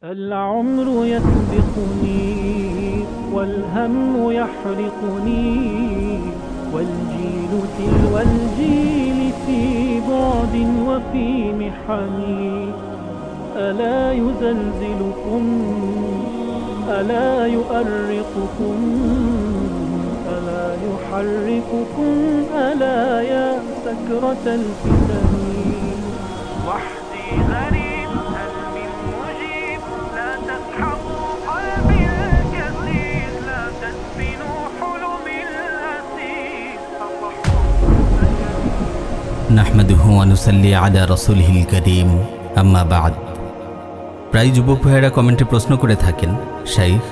العمر يسبقني والهم يحرقني والجيل تلو الجيل في بعد وفي محن ألا يزلزلكم ألا يؤرقكم ألا يحرككم ألا يا سكرة الفتن وحدي غريب هل من مجيب لا تسحقوا قلبي الكثير لا تدفنوا حلمي الأسير نحمده ونصلي على رسوله الكريم أما بعد। প্রায় যুবক ভাইয়েরা কমেন্টে প্রশ্ন করে থাকেন, শাইখ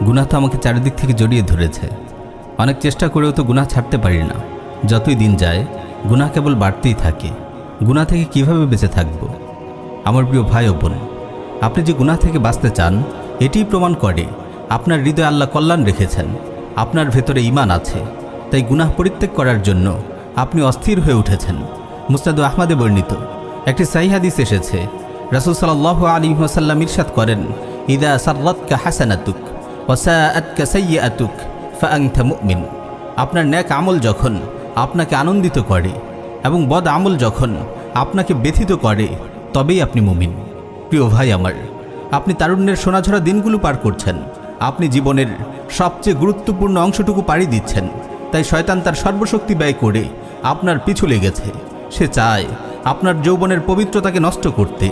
গুনাহ তো আমাকে চারিদিক থেকে জড়িয়ে ধরেছে, অনেক চেষ্টা করেও তো গুনাহ ছাড়তে পারি না, যতই দিন যায় গুনাহ কেবল বাড়তেই থাকে, গুনাহ থেকে কিভাবে বেঁচে থাকব? আমার প্রিয় ভাই ও বোন, আপনি যে গুনাহ থেকে বাঁচতে চান এটিই প্রমাণ করে আপনার হৃদয়ে আল্লাহ কল্যাণ রেখেছেন, আপনার ভেতরে ঈমান আছে, তাই গুনাহ পরিত্যাগ করার জন্য আপনি অস্থির হয়ে উঠেছেন। মুসনাদ আহমদে বর্ণিত একটি সহিহ হাদিস এসেছে, রাসূল সাল্লাল্লাহু আলাইহি ওয়াসাল্লাম ইরশাদ করেন, ইদা সাররাতকা হাসানাতুক ওয়া সাআতকা সাইয়্যাতুক ফাআনতা মুমিন। আপনার নেক আমল যখন আপনাকে আনন্দিত করে এবং বদ আমল যখন আপনাকে ব্যথিত করে তবেই আপনি মুমিন। প্রিয় ভাই আমার, আপনি তারুণ্যের সোনাঝরা দিনগুলো পার করছেন, আপনি জীবনের সবচেয়ে গুরুত্বপূর্ণ অংশটুকু পাড়ি দিচ্ছেন, তাই শয়তান তার সর্বশক্তি ব্যয় করে আপনার পিছু লেগেছে। সে চায় আপনার যৌবনের পবিত্রতাকে নষ্ট করতে,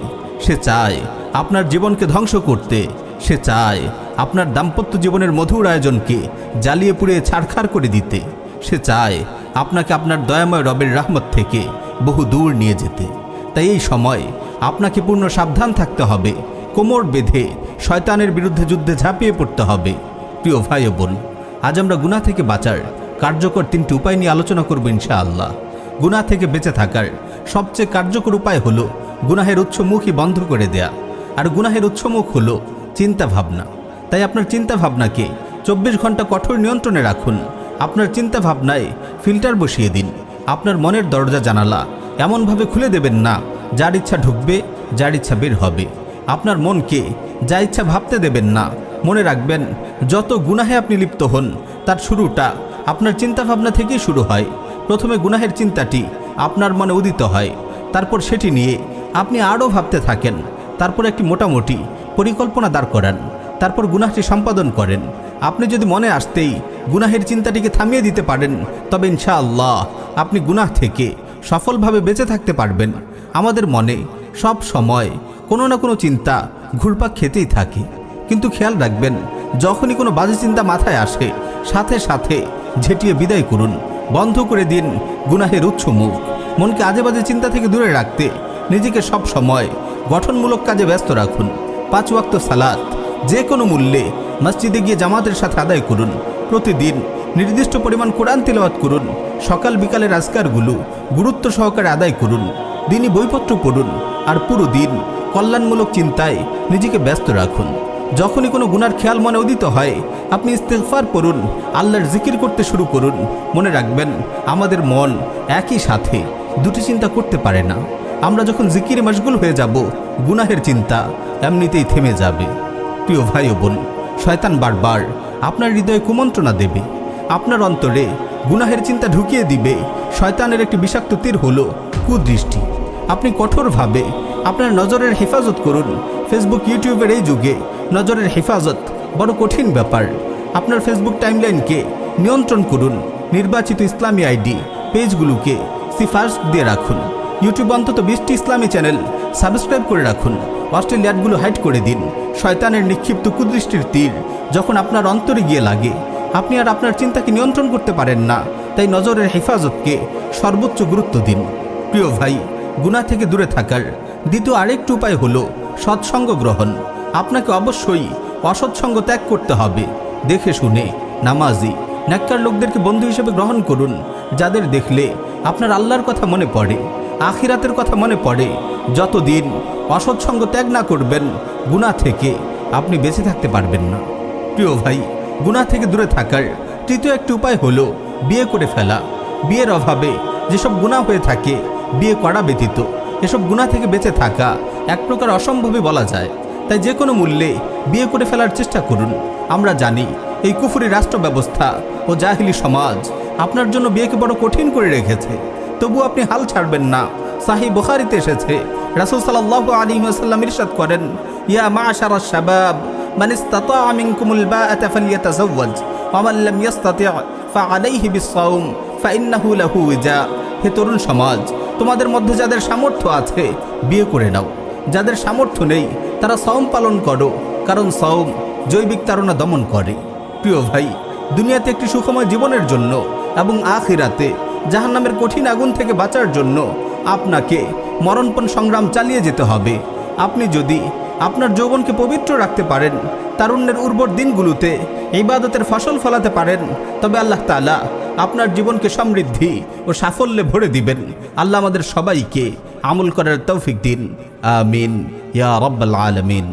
সে চায় আপনার জীবনকে ধ্বংস করতে, সে চায় আপনার দাম্পত্য জীবনের মধুর আয়োজনকে জ্বালিয়ে পুড়িয়ে ছারখার করে দিতে, সে চায় আপনাকে আপনার দয়াময় রবের রহমত থেকে বহু দূর নিয়ে যেতে। তাই এই সময় আপনাকে পূর্ণ সাবধান থাকতে হবে, কোমর বেঁধে শয়তানের বিরুদ্ধে যুদ্ধে ঝাঁপিয়ে পড়তে হবে। প্রিয় ভাই ও বোন, আজ আমরা গুনাহ থেকে বাঁচার কার্যকর 3টি উপায় নিয়ে আলোচনা করব ইনশাআল্লাহ। গুনাহ থেকে বেঁচে থাকার সবচেয়ে কার্যকর উপায় হলো গুনাহের উৎসমুখই বন্ধ করে দেয়া, আর গুনাহের উৎসমুখ হলো চিন্তা ভাবনা। তাই আপনার চিন্তা ভাবনাকে 24 ঘন্টা কঠোর নিয়ন্ত্রণে রাখুন। আপনার চিন্তা ভাবনায় ফিল্টার বসিয়ে দিন, আপনার মনের দরজা জানালা এমনভাবে খুলে দেবেন না যার ইচ্ছা ঢুকবে, যার ইচ্ছা বের হবে। আপনার মনকে যা ইচ্ছা ভাবতে দেবেন না। মনে রাখবেন, যত গুনাহে আপনি লিপ্ত হন তার শুরুটা আপনার চিন্তা ভাবনা থেকেই শুরু হয়। প্রথমে গুনাহের চিন্তাটি আপনার মনে উদিত হয়, তারপর সেটি নিয়ে আপনি আরও ভাবতে থাকেন, তারপর একটি মোটামুটি পরিকল্পনা দাঁড় করান, তারপর গুনাহটি সম্পাদন করেন। আপনি যদি মনে আসতেই গুনাহের চিন্তাটিকে থামিয়ে দিতে পারেন, তবে ইনশাআল্লাহ আপনি গুনাহ থেকে সফলভাবে বেঁচে থাকতে পারবেন। আমাদের মনে সব সময় কোনো না কোনো চিন্তা ঘুরপাক খেতেই থাকে, কিন্তু খেয়াল রাখবেন, যখনই কোনো বাজে চিন্তা মাথায় আসে সাথে সাথে ঝেঁটিয়ে বিদায় করুন, বন্ধ করে দিন গুনাহের উৎসমুখ। মনকে আজে বাজে চিন্তা থেকে দূরে রাখতে নিজেকে সব সময় গঠনমূলক কাজে ব্যস্ত রাখুন। 5 ওয়াক্ত সালাত যে কোনো মূল্যে মসজিদে গিয়ে জামাতের সাথে আদায় করুন। প্রতিদিন নির্দিষ্ট পরিমাণ কোরআন তিলাওয়াত করুন। সকাল বিকালের আজকারগুলো গুরুত্ব সহকারে আদায় করুন। দিনই বইপত্র পড়ুন, আর পুরো দিন কল্যাণমূলক চিন্তায় নিজেকে ব্যস্ত রাখুন। যখনই কোনো গুনার খেয়াল মনে উদিত হয়, আপনি ইস্তিগফার পড়ুন, আল্লাহর জিকির করতে শুরু করুন। মনে রাখবেন, আমাদের মন একই সাথে দুটি চিন্তা করতে পারে না। আমরা যখন জিকিরে মশগুল হয়ে যাব, গুনাহের চিন্তা এমনিতেই থেমে যাবে। প্রিয় ভাই ও বোন, শয়তান বারবার আপনার হৃদয়ে কুমন্ত্রণা দেবে, আপনার অন্তরে গুনাহের চিন্তা ঢুকিয়ে দিবে। শয়তানের একটি বিষাক্ত তীর হলো কুদৃষ্টি। আপনি কঠোরভাবে আপনার নজরের হেফাজত করুন। ফেসবুক, ইউটিউবের এই যুগে নজরের হেফাজত বড় কঠিন ব্যাপার। আপনার ফেসবুক টাইমলাইনকে নিয়ন্ত্রণ করুন। নির্বাচিত ইসলামী আইডি পেজগুলোকে সিফারিশ দিয়ে রাখুন। ইউটিউব অন্তত 20টি ইসলামী চ্যানেল সাবস্ক্রাইব করে রাখুন। অশ্লীল অ্যাডগুলো হাইড করে দিন। শয়তানের নিক্ষিপ্ত কুদৃষ্টির তীর যখন আপনার অন্তরে গিয়ে লাগে, আপনি আর আপনার চিন্তাকে নিয়ন্ত্রণ করতে পারেন না। তাই নজরের হেফাজতকে সর্বোচ্চ গুরুত্ব দিন। প্রিয় ভাই, গুনাহ থেকে দূরে থাকার দ্বিতীয় আরেকটি উপায় হলো সৎসঙ্গ গ্রহণ। আপনাকে অবশ্যই অসৎসঙ্গ ত্যাগ করতে হবে। দেখে শুনে নামাজি নেককার লোকদেরকে বন্ধু হিসেবে গ্রহণ করুন, যাদের দেখলে আপনার আল্লাহর কথা মনে পড়ে, আখিরাতের কথা মনে পড়ে। যতদিন অসৎসঙ্গ ত্যাগ না করবেন, গুনাহ থেকে আপনি বেঁচে থাকতে পারবেন না। প্রিয় ভাই, গুনাহ থেকে দূরে থাকার তৃতীয় একটি উপায় হলো বিয়ে করে ফেলা। বিয়ের অভাবে যেসব গুনাহ হয়ে থাকে, বিয়ে করা ব্যতীত এসব গুনাহ থেকে বেঁচে থাকা এক প্রকার অসম্ভবই বলা যায়। তাই যে কোনো মূল্যে বিয়ে করে ফেলার চেষ্টা করুন। আমরা জানি এই কুফরি রাষ্ট্র ব্যবস্থা ও জাহিলি সমাজ আপনার জন্য বিয়েকে বড় কঠিন করে রেখেছে, তবু আপনি হাল ছাড়বেন না। সাহিহ বুখারীতে এসেছে, রাসূল সাল্লাল্লাহু আলাইহি ওয়াসাল্লাম ইরশাদ করেন, ইয়া মা'শারাশ শাবাব মান ইসতাতা'a মিনকুমুল বা'আতা ফালইয়াতাযাওয়াজ ওয়া মান লাম ইসতাতি' ফা'আলাইহি বিস-সাওম ফাইন্নাহু লাহু উজা। হে তরুণ সমাজ, তোমাদের মধ্যে যাদের সামর্থ্য আছে বিয়ে করে নাও, যাদের সামর্থ্য নেই তারা সওম পালন করো, কারণ সওম জৈবিক তাড়না দমন করে। প্রিয় ভাই, দুনিয়াতে একটি সুখময় জীবনের জন্য এবং আখিরাতে জাহান্নামের কঠিন আগুন থেকে বাঁচার জন্য আপনাকে মরণপণ সংগ্রাম চালিয়ে যেতে হবে। আপনি যদি আপনার যৌবনকে পবিত্র রাখতে পারেন, তারুণ্যের উর্বর দিনগুলোতে ইবাদতের ফসল ফলাতে পারেন, তবে আল্লাহ তাআলা আপনার জীবনকে সমৃদ্ধি ও সাফল্যে ভরে দিবেন। আল্লাহ আমাদের সবাইকে আমল করার তৌফিক দিন। আমিন ইয়া রাব্বাল আলামিন।